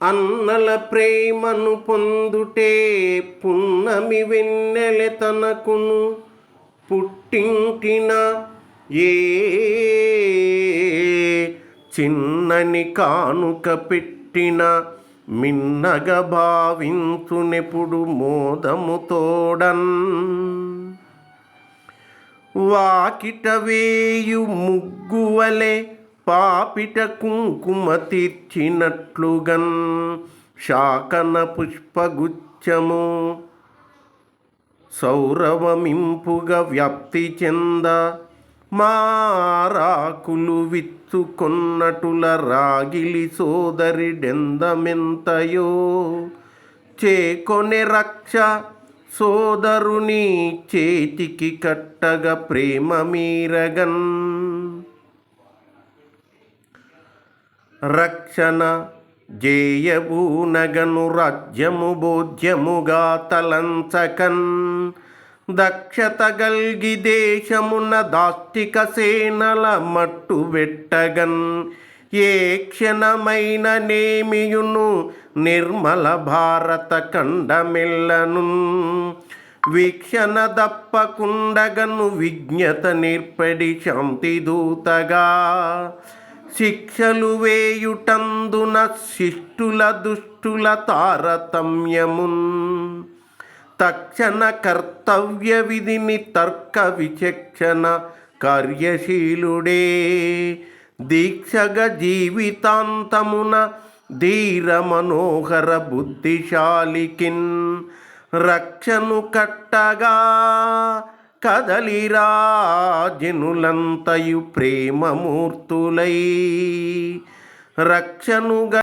అన్నల ప్రేమను పొందుటే పున్నమి వెన్నెలె తనకును పుట్టింటిన ఏ చిన్నని కానుక పెట్టిన మిన్నగ భావించునెప్పుడు మోదము తోడన్ వాకిట వేయు ముగ్గువలే పాపిట కుంకుమ తీర్చినట్లుగన్ శాకన పుష్పగుచ్చము సౌరవమింపుగా వ్యాప్తి చెంద మారాకులు విత్తుకొన్నటుల రాగిలి సోదరిడెందమెంతయో చేకొనె రక్ష సోదరుని చేతికి కట్టగా ప్రేమ మీరగన్ రక్షణ జేయబూనగను రాజ్యము బోధ్యముగా తలంచకన్ దక్షత గల్గి దేశమున దాష్టిక సేనల మట్టు వెట్టగన్ ఏ క్షణమైన నేమియును నిర్మల భారత ఖండమెల్లను వీక్షణ దప్పకుండగను విజ్ఞత నేర్పడి శాంతి దూతగా శిక్షలు వేయుటందున శిష్టుల దుష్టుల తారతమ్యమున్ తక్షణ కర్తవ్య విధిని తర్క విచక్షణ కార్యశీలుడే దీక్షగ జీవితాంతమున ధీర మనోహర బుద్ధిశాలికిన్ రక్షను కట్టగా కదలిరా జనులంతయు ప్రేమమూర్తులై రక్షనుగా